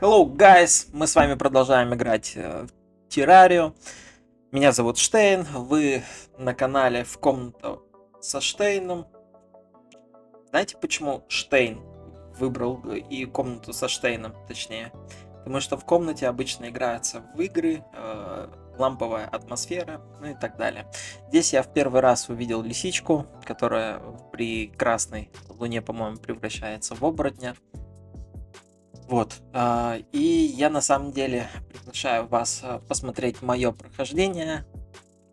Hello, guys! Мы с вами продолжаем играть в Террарию. Меня зовут Штейн. Вы на канале В комнату со Штейном. Знаете, почему Штейн выбрал и комнату со Штейном, точнее? Потому что в комнате обычно играются в игры, ламповая атмосфера, ну и так далее. Здесь я в первый раз увидел лисичку, которая при красной луне, по-моему, превращается в оборотня. Вот, и я на самом деле приглашаю вас посмотреть мое прохождение.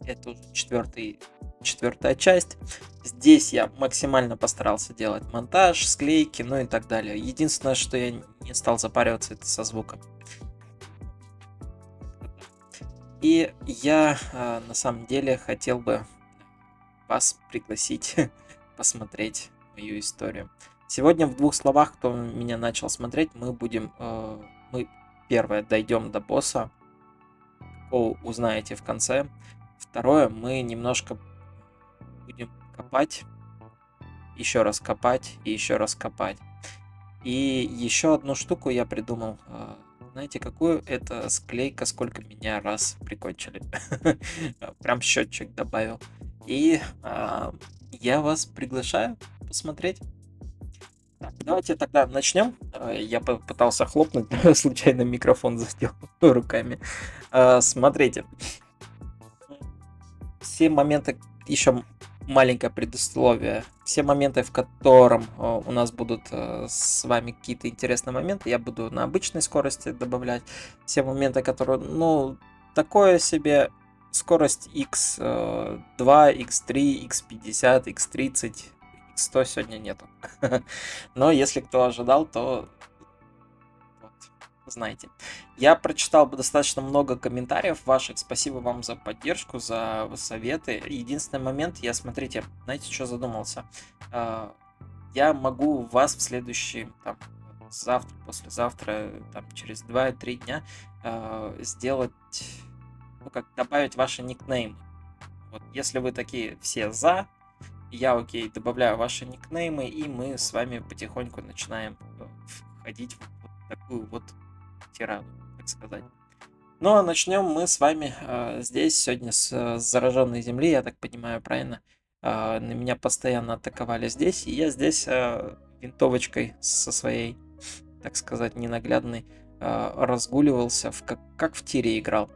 Это уже четвертая часть. Здесь я максимально постарался делать монтаж, склейки, ну и так далее. Единственное, что я не стал запариваться, это со звуком. И я на самом деле хотел бы вас пригласить посмотреть мою историю. Сегодня в двух словах, кто меня начал смотреть, мы первое дойдем до босса, узнаете в конце. Второе, мы немножко будем копать, еще раз копать и еще раз копать. И еще одну штуку я придумал. Знаете, какую? Это склейка, сколько меня раз прикончили. Прям счетчик добавил. И я вас приглашаю посмотреть. Так, давайте тогда начнем. Я пытался хлопнуть, случайно микрофон задел руками. Смотрите. Все моменты, еще маленькое предусловие, все моменты, в котором у нас будут с вами какие-то интересные моменты, я буду на обычной скорости добавлять. Все моменты, которые, такое себе, скорость x2, x3, x50, x30, x100 сегодня нету. Но если кто ожидал, то вот, знаете. Я прочитал достаточно много комментариев ваших. Спасибо вам за поддержку, за советы. Единственный момент, знаете, что задумался? Я могу вас в следующий, завтра, послезавтра, через 2-3 дня сделать, добавить ваши никнеймы. Вот, если вы такие все за, я добавляю ваши никнеймы, и мы с вами потихоньку начинаем входить в вот такую вот тираду, так сказать. Ну а начнем мы с вами здесь сегодня с зараженной земли, я так понимаю, правильно? На меня постоянно атаковали здесь, и я здесь винтовочкой со своей, так сказать, ненаглядной разгуливался, как в тире играл.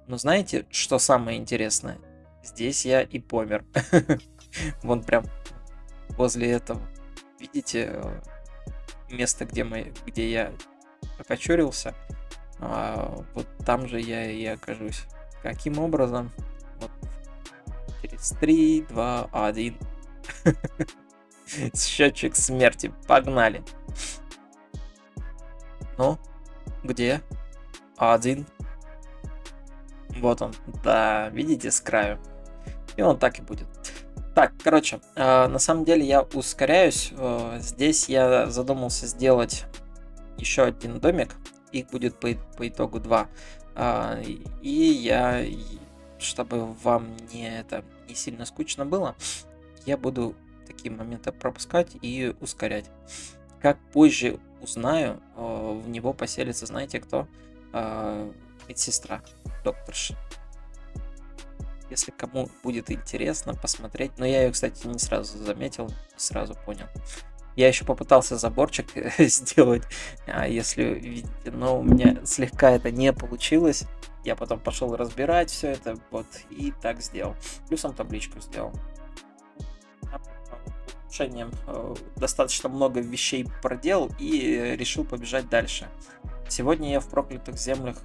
Но знаете, что самое интересное? Здесь я и помер. Вон прям возле этого. Видите место, где я окочурился? Вот там же я и окажусь. Каким образом? Вот. Через 3, 2, 1. Счетчик смерти. Погнали. Ну, где? 1. Вот он. Да, видите, с краю. И он так и будет. Так, короче, на самом деле я ускоряюсь. Здесь я задумался сделать еще один домик. Их будет по итогу 2. Чтобы вам не сильно скучно было, я буду такие моменты пропускать и ускорять. Как позже узнаю, в него поселится, знаете кто? Медсестра, докторша. Если кому будет интересно посмотреть. Но я ее, кстати, не сразу заметил, не сразу понял. Я еще попытался заборчик сделать, если видите, но у меня слегка это не получилось. Я потом пошел разбирать все это, вот, и так сделал. Плюсом табличку сделал. Улучшением достаточно много вещей проделал и решил побежать дальше. Сегодня я в проклятых землях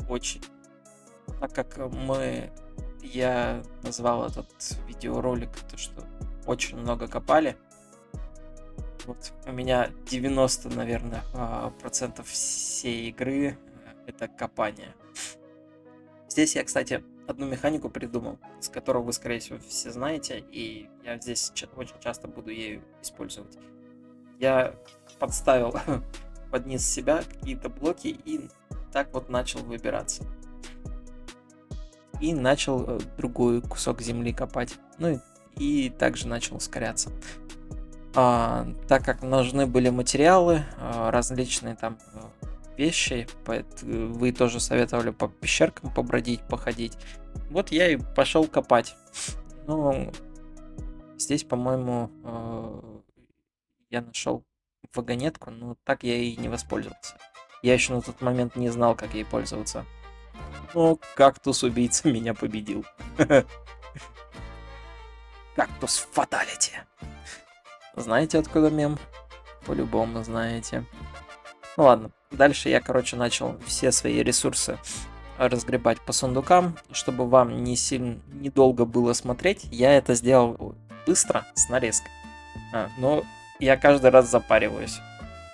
очень. Так как я назвал этот видеоролик, то что очень много копали. Вот у меня 90, наверное, процентов всей игры это копание. Здесь я, кстати, одну механику придумал, с которой вы, скорее всего, все знаете, и я здесь очень часто буду ею использовать. Я подставил под низ себя какие-то блоки и так вот начал выбираться. И начал другой кусок земли копать. Ну и также начал ускоряться. Так как нужны были материалы различные, там вещи. Вы тоже советовали по пещеркам побродить, походить. Вот я и пошел копать. Ну, здесь, по-моему, я нашел вагонетку, но так я и не воспользовался. Я еще на тот момент не знал, как ей пользоваться. Но кактус-убийца меня победил. Кактус фаталити. Знаете, откуда мем? По-любому знаете. Ну ладно, дальше я, короче, начал все свои ресурсы разгребать по сундукам, чтобы вам недолго было смотреть. Я это сделал быстро, с нарезкой. Но я каждый раз запариваюсь.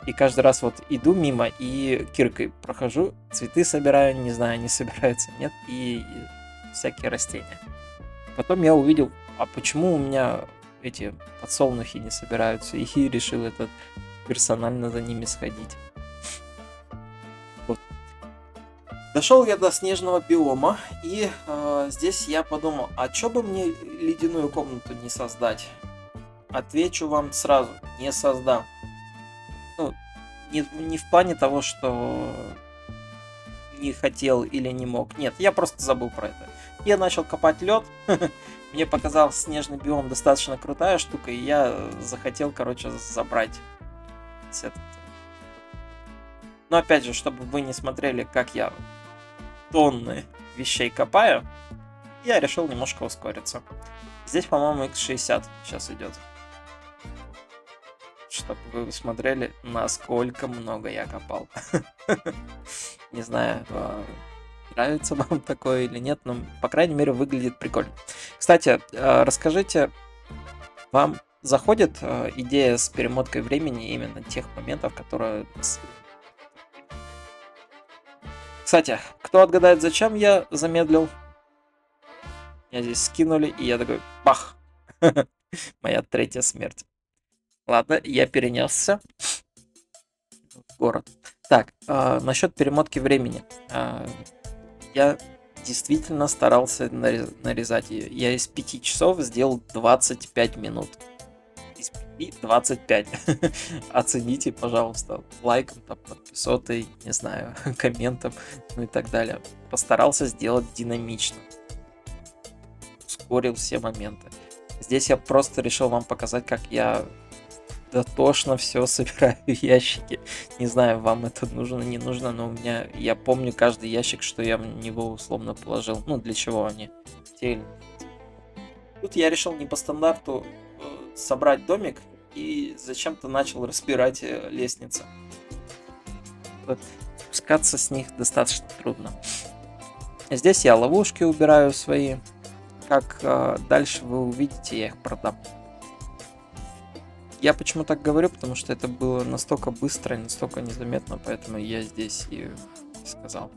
И каждый раз вот иду мимо и киркой прохожу, цветы собираю, не знаю, они собираются, нет, и всякие растения. Потом я увидел, а почему у меня эти подсолнухи не собираются, и решил этот персонально за ними сходить. Вот. Дошел я до снежного биома, и здесь я подумал, а чё бы мне ледяную комнату не создать? Отвечу вам сразу, не создам. Ну, не в плане того, что не хотел или не мог. Нет, я просто забыл про это. Я начал копать лед. Мне показался снежный биом достаточно крутая штука, и я захотел, короче, забрать этот. Но опять же, чтобы вы не смотрели, как я тонны вещей копаю, я решил немножко ускориться. Здесь, по-моему, x60 сейчас идет. Чтобы вы смотрели, насколько много я копал. Не знаю, нравится вам такое или нет, но, по крайней мере, выглядит прикольно. Кстати, расскажите, вам заходит идея с перемоткой времени именно тех моментов, которые... Кстати, кто отгадает, зачем я замедлил? Меня здесь скинули, и я такой, бах! Моя третья смерть. Ладно, я перенесся в город. Так, насчет перемотки времени. Я действительно старался нарезать ее. Я из 5 часов сделал 25 минут. Из 5 25. Оцените, пожалуйста, лайком, там, подписотой, не знаю, комментом, ну и так далее. Постарался сделать динамично. Ускорил все моменты. Здесь я просто решил вам показать, как я дотошно все собираю в ящики. Не знаю, вам это нужно, не нужно, но у меня, я помню каждый ящик, что я в него условно положил. Ну, для чего они. Тут я решил не по стандарту собрать домик и зачем-то начал разбирать лестницы. Спускаться с них достаточно трудно. Здесь я ловушки убираю свои. Как дальше вы увидите, я их продам. Я почему так говорю, потому что это было настолько быстро и настолько незаметно, поэтому я здесь и сказал.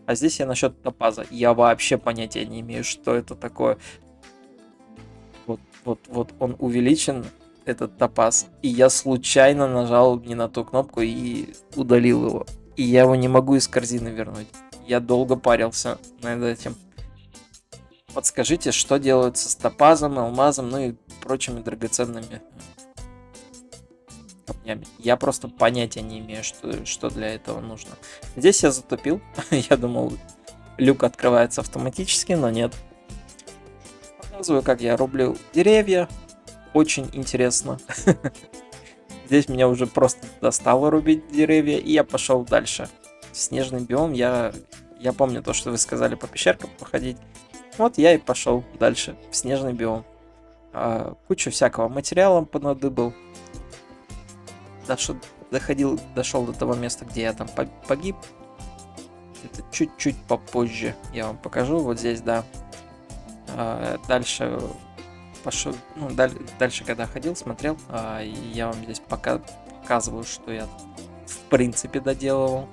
А здесь я насчет топаза. Я вообще понятия не имею, что это такое. Вот он увеличен, этот топаз. И я случайно нажал не на ту кнопку и удалил его. И я его не могу из корзины вернуть. Я долго парился над этим. Подскажите, что делается с топазом, алмазом, ну и прочими драгоценными камнями. Я просто понятия не имею, что для этого нужно. Здесь я затупил. Я думал, люк открывается автоматически, но нет. Показываю, как я рублю деревья. Очень интересно. Здесь меня уже просто достало рубить деревья, и я пошел дальше. Снежный биом, я помню то, что вы сказали по пещеркам походить. Вот я и пошел дальше в снежный биом. Кучу всякого материала понадыбал. Дошел до того места, где я там погиб. Это чуть-чуть попозже я вам покажу. Вот здесь, да. Дальше пошел. Ну, дальше, когда ходил, смотрел, я вам здесь показываю, что я в принципе доделывал.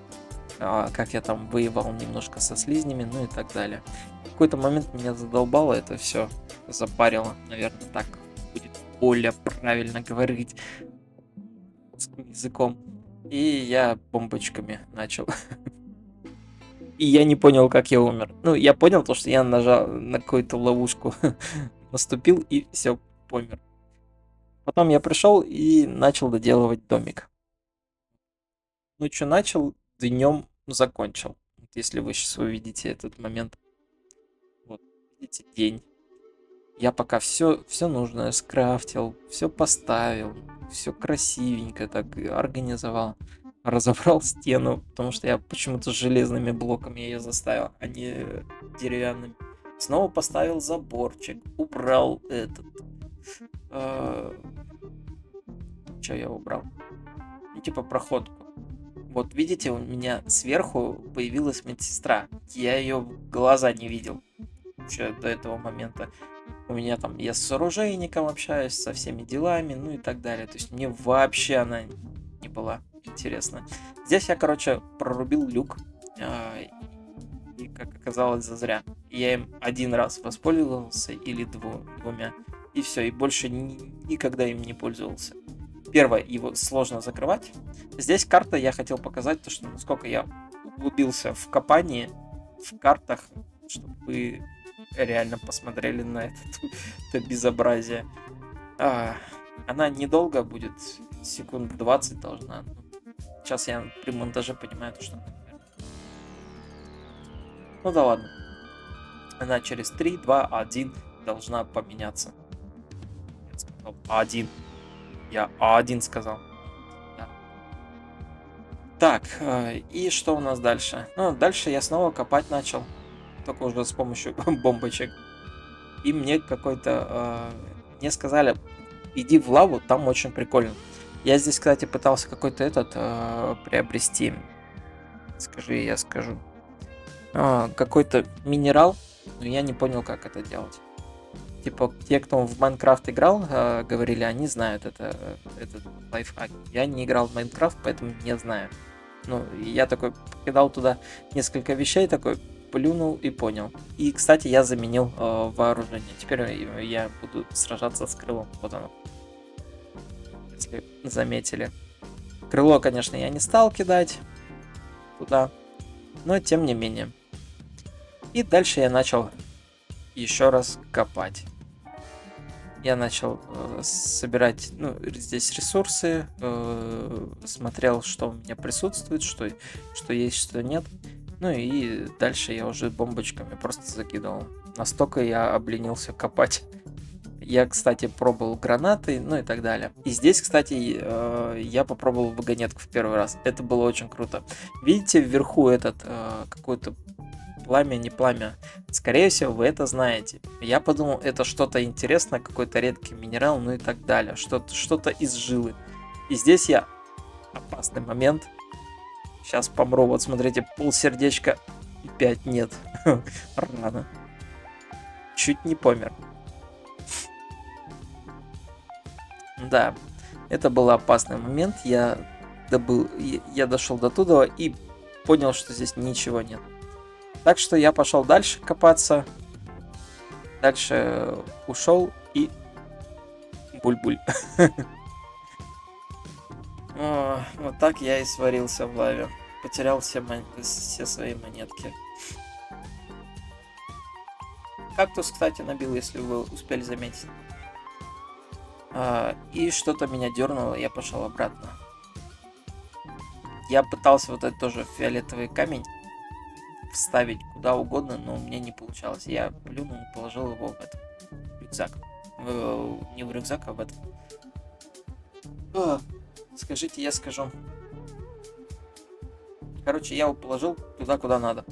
Как я там воевал немножко со слизнями, ну и так далее. В какой-то момент меня задолбало это все, запарило, наверное, так будет более правильно говорить языком. И я бомбочками начал. И я не понял, как я умер. Ну, я понял то, что я нажал на какую-то ловушку, наступил и все, помер. Потом я пришел и начал доделывать домик. Ну, что начал? днем закончил. Вот если вы сейчас увидите этот момент. Вот, видите, день. Я пока все нужное скрафтил, все поставил, все красивенько так организовал. Разобрал стену, потому что я почему-то железными блоками ее заставил, а не деревянными. Снова поставил заборчик, убрал этот. Что я убрал? Ну, типа проходку. Вот видите, у меня сверху появилась медсестра. Я ее в глаза не видел вообще до этого момента. У меня там, я с оружейником общаюсь, со всеми делами, ну и так далее. То есть мне вообще она не была интересна. Здесь я, короче, прорубил люк. И, как оказалось, зазря. Я им один раз воспользовался или двумя. И все, и больше никогда им не пользовался. Первое, его сложно закрывать. Здесь карта, я хотел показать, то, что насколько я углубился в копании, в картах, чтобы вы реально посмотрели на это безобразие. Она недолго будет, секунд 20 должна. Сейчас я при монтаже понимаю, что она... Ну да ладно. Она через 3, 2, 1 должна поменяться. Я сказал 1. Я А1 сказал. Да. Так, и что у нас дальше? Ну, дальше я снова копать начал. Только уже с помощью бомбочек. И мне какой-то... мне сказали, иди в лаву, там очень прикольно. Я здесь, кстати, пытался какой-то этот приобрести. Скажи, я скажу. Какой-то минерал, но я не понял, как это делать. Типа, те, кто в Майнкрафт играл, говорили, они знают этот лайфхак. Я не играл в Майнкрафт, поэтому не знаю. Ну, я такой кидал туда несколько вещей, такой плюнул и понял. И, кстати, я заменил вооружение. Теперь я буду сражаться с крылом. Вот оно. Если заметили. Крыло, конечно, я не стал кидать туда, но тем не менее. И дальше я начал еще раз копать. Я начал собирать, ну, здесь ресурсы, смотрел, что у меня присутствует, что есть, что нет. Ну и дальше я уже бомбочками просто закидывал. Настолько я обленился копать. Я, кстати, пробовал гранаты, ну и так далее. И здесь, кстати, я попробовал вагонетку в первый раз. Это было очень круто. Видите, вверху этот какой-то пламя, не пламя. Скорее всего, вы это знаете. Я подумал, это что-то интересное, какой-то редкий минерал, ну и так далее. Что-то из жилы. И здесь я... Опасный момент. Сейчас помру. Вот смотрите, полсердечка. 5 нет. Рано. Чуть не помер. Да, это был опасный момент. Я дошел до туда и понял, что здесь ничего нет. Так что я пошел дальше копаться. Дальше ушел и... Буль-буль. Вот так я и сварился в лаве. Потерял все свои монетки. Кактус, кстати, набил, если вы успели заметить. И что-то меня дернуло, я пошел обратно. Я пытался вот этот тоже фиолетовый камень вставить куда угодно, но у меня не получалось. Я плюнул и положил его в этот рюкзак. Не в рюкзак, а в этот. Скажите, я скажу. Короче, я его положил туда, куда надо.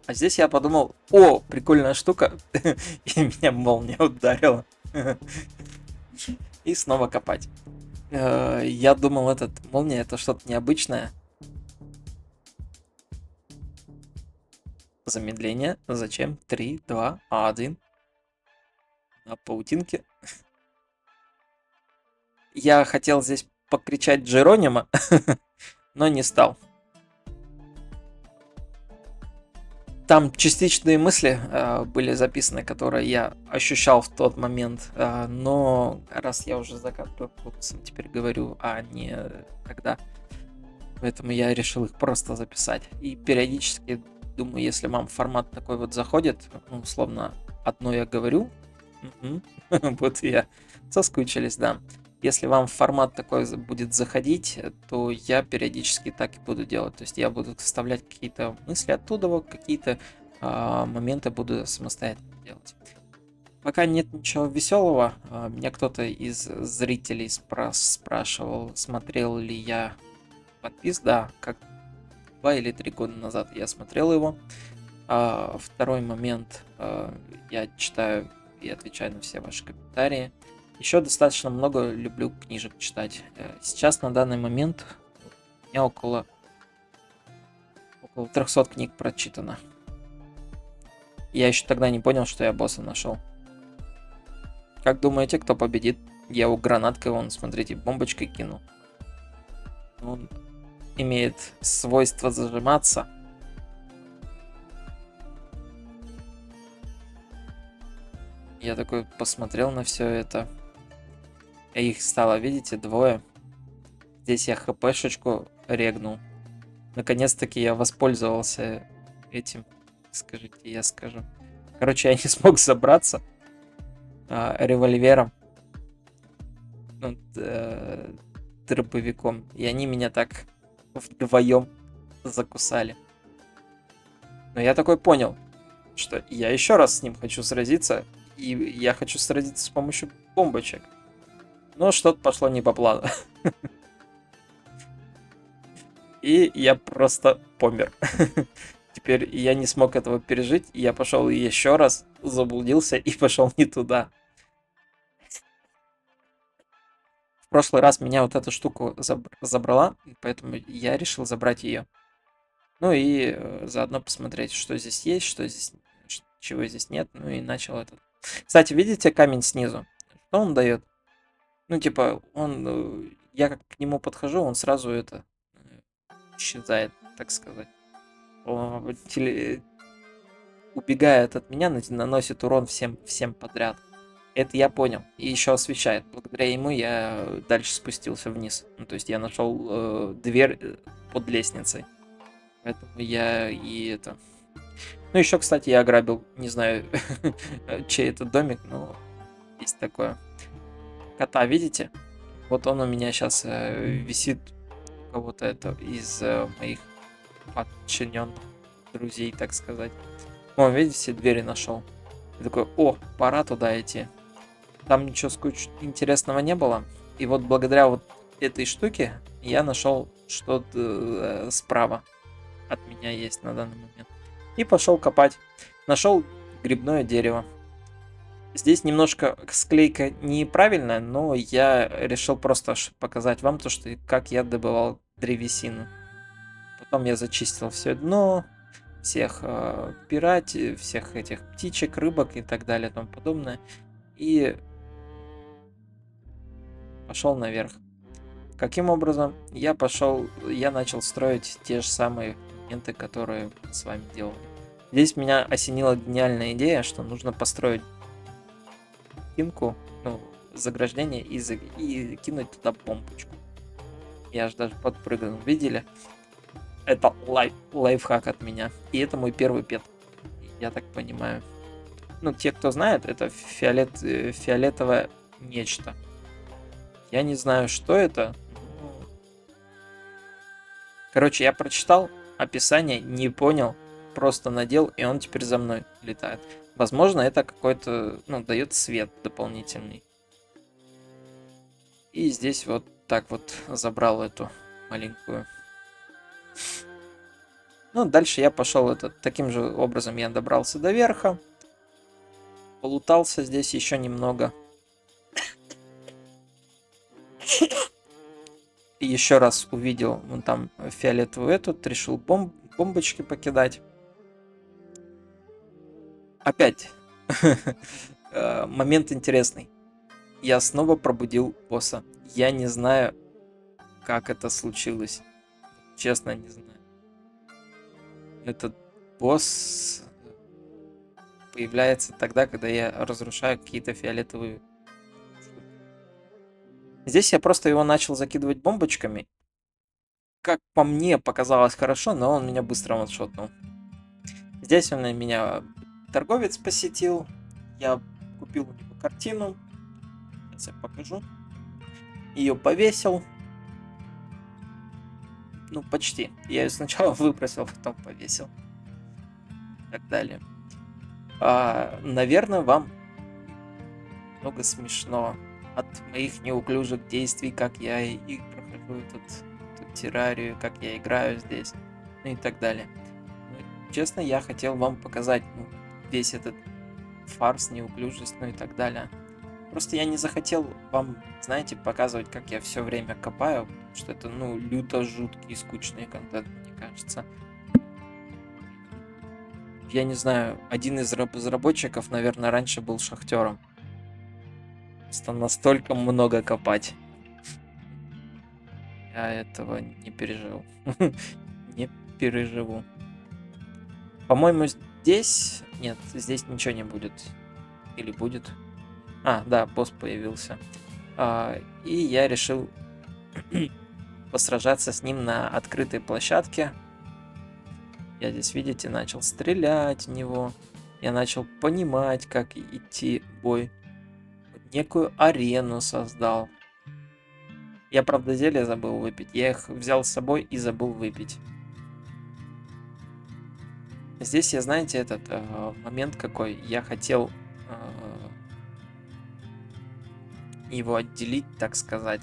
А здесь я подумал, о, прикольная штука. И меня молния ударила. И снова копать. Я думал, молния это что-то необычное. Замедление. Зачем? 3, 2, 1. На паутинке. Я хотел здесь покричать Джеронима, но не стал. Там частичные мысли были записаны, которые я ощущал в тот момент, но раз я уже за кадром теперь говорю, а не тогда, поэтому я решил их просто записать. И периодически думаю, если вам формат такой вот заходит, ну, условно, одно я говорю, вот я соскучились, да. Если вам формат такой будет заходить, то я периодически так и буду делать. То есть я буду вставлять какие-то мысли оттуда, вот какие-то моменты буду самостоятельно делать. Пока нет ничего веселого. Меня кто-то из зрителей спрашивал, смотрел ли я подпис. Да, как 2 или 3 года назад я смотрел его. Второй момент, я читаю и отвечаю на все ваши комментарии. Еще достаточно много люблю книжек читать. Сейчас на данный момент у меня около 300 книг прочитано. Я еще тогда не понял, что я босса нашел. Как думаете, кто победит? Я его гранаткой, вон, смотрите, бомбочкой кинул. Он имеет свойство зажиматься. Я такой посмотрел на все это. Их стало, видите, 2. Здесь я хпшечку регнул. Наконец-таки я воспользовался этим. Скажите, я скажу. Короче, я не смог забраться револьвером. Ну, дробовиком. И они меня так вдвоем закусали. Но я такой понял, что я еще раз с ним хочу сразиться. И я хочу сразиться с помощью бомбочек. Но что-то пошло не по плану. И я просто помер. Теперь я не смог этого пережить. И я пошел еще раз, заблудился и пошел не туда. В прошлый раз меня вот эта штука забрала, поэтому я решил забрать ее. Ну и заодно посмотреть, что здесь есть, что здесь, чего здесь нет. Ну и начал этот. Кстати, видите камень снизу? Что он дает? Ну, типа, он, я как к нему подхожу, он сразу это исчезает, так сказать. Он убегает от меня, наносит урон всем подряд. Это я понял. И еще освещает. Благодаря ему я дальше спустился вниз. Ну, то есть я нашел дверь под лестницей. Поэтому я и это... Ну, еще, кстати, я ограбил, не знаю, чей это домик, но есть такое. Кота, видите? Вот он у меня сейчас висит у кого-то это из моих подчиненных друзей, так сказать. Вон, видите, все двери нашел. Я такой, о, пора туда идти. Там ничего интересного не было. И вот благодаря вот этой штуке я нашел что-то справа от меня есть на данный момент. И пошел копать. Нашел грибное дерево. Здесь немножко склейка неправильная, но я решил просто показать вам то, что как я добывал древесину. Потом я зачистил все дно, всех пирати, всех этих птичек, рыбок и так далее и тому подобное. И пошел наверх. Каким образом? Я начал строить те же самые моменты, которые мы с вами делали. Здесь меня осенила гениальная идея, что нужно построить стенку, ну, заграждение и кинуть туда бомбочку. Я аж даже подпрыгнул. Видели? Это лайфхак от меня. И это мой первый пет. Я так понимаю. Ну, те, кто знает, это фиолетовое нечто. Я не знаю, что это. Короче, я прочитал описание, не понял, просто надел, и он теперь за мной летает. Возможно, это какой-то, ну, дает свет дополнительный. И здесь вот так вот забрал эту маленькую. Ну, дальше я пошел таким же образом я добрался до верха. Полутался здесь еще немного. И еще раз увидел вон там фиолетовую решил бомбочки покидать. Опять момент интересный. Я снова пробудил босса. Я не знаю, как это случилось. Честно, не знаю. Этот босс появляется тогда, когда я разрушаю какие-то фиолетовые. Здесь я просто его начал закидывать бомбочками. Как по мне показалось хорошо, но он меня быстро ваншотнул. Здесь он меня торговец посетил. Я купил у него картину. Сейчас я покажу. ее повесил. Ну, почти. Я ее сначала выбросил, потом повесил. И так далее. Наверное, вам много смешно от моих неуклюжих действий, как я и прохожу эту террарию, как я играю здесь, ну и так далее. Но, честно, я хотел вам показать весь этот фарс, неуклюжесть, ну и так далее. Просто я не захотел вам, знаете, показывать, как я все время копаю, потому что это, ну, люто жуткий и скучный контент, мне кажется. Я не знаю, один из разработчиков, наверное, раньше был шахтером. Просто настолько много копать. Я этого не пережил. Не переживу. По-моему, здесь... Нет, здесь ничего не будет. Или будет? Да, босс появился. И я решил посражаться с ним на открытой площадке. Я здесь, видите, начал стрелять в него. Я начал понимать, как идти в бой. Некую арену создал. Я, правда, зелья забыл выпить. Я их взял с собой и забыл выпить. Здесь я, знаете, этот момент какой. Я хотел его отделить, так сказать.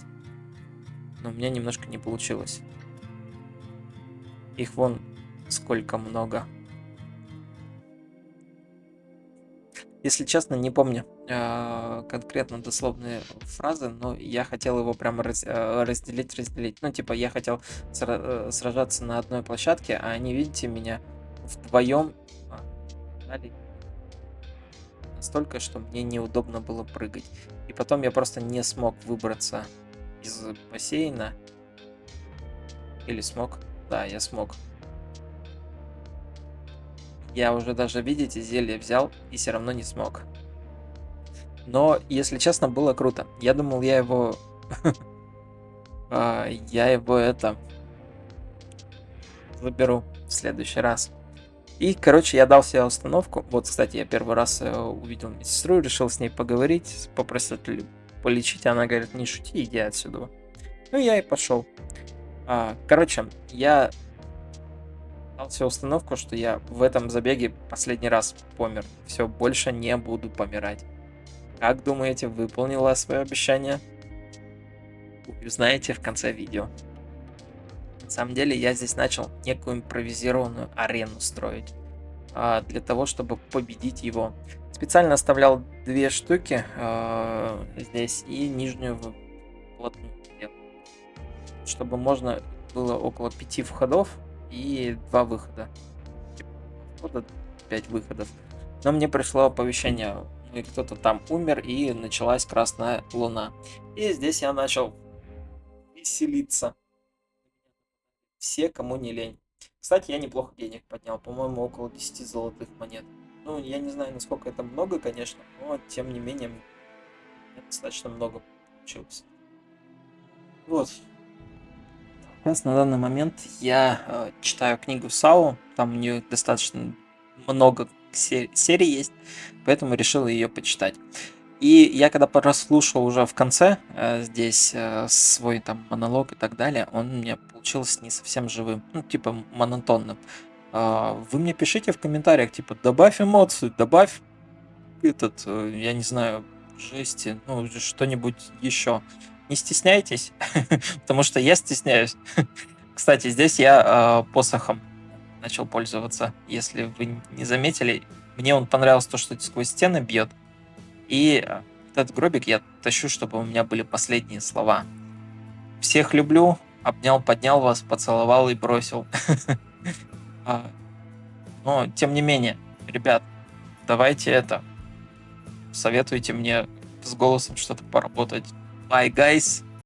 Но у меня немножко не получилось. Их вон сколько много. Если честно, не помню конкретно дословные фразы, но я хотел его прямо разделить. Ну, типа, я хотел сражаться на одной площадке, а они, видите, меня вдвоем дали настолько, что мне неудобно было прыгать. И потом я просто не смог выбраться из бассейна. Или смог? Да, я смог. Я уже даже, видите, зелье взял и все равно не смог. Но, если честно, было круто. Я думал, я его заберу в следующий раз. И, короче, я дал себе установку. Вот, кстати, я первый раз увидел медсестру, решил с ней поговорить, попросил полечить. Она говорит, не шути, иди отсюда. Ну, я и пошел. Короче, я дал себе установку, что я в этом забеге последний раз помер. Все, больше не буду помирать. Как думаете, выполнила свое обещание? Узнаете в конце видео. На самом деле я здесь начал некую импровизированную арену строить. Для того, чтобы победить его. Специально оставлял 2 штуки здесь и нижнюю вплотную, чтобы можно было около 5 входов и 2 выхода. Входа 5 выходов. Но мне пришло оповещение, и кто-то там умер, и началась красная луна. И здесь я начал веселиться. Все, кому не лень. Кстати, я неплохо денег поднял, по-моему, около 10 золотых монет. Ну, я не знаю, насколько это много, конечно, но, тем не менее, достаточно много получилось. Вот. Сейчас на данный момент я читаю книгу Сау, там у нее достаточно много серий есть, поэтому решил ее почитать. И я когда прослушал уже в конце здесь свой там монолог и так далее, он у меня получился не совсем живым, ну, типа монотонным. Вы мне пишите в комментариях, типа, добавь эмоцию, добавь я не знаю, жести, ну, что-нибудь еще. Не стесняйтесь, потому что я стесняюсь. Кстати, здесь я посохом начал пользоваться, если вы не заметили. Мне он понравился то, что сквозь стены бьет. И этот гробик я тащу, чтобы у меня были последние слова. Всех люблю, обнял, поднял вас, поцеловал и бросил. Но, тем не менее, ребят, давайте советуйте мне с голосом что-то поработать. Bye, guys!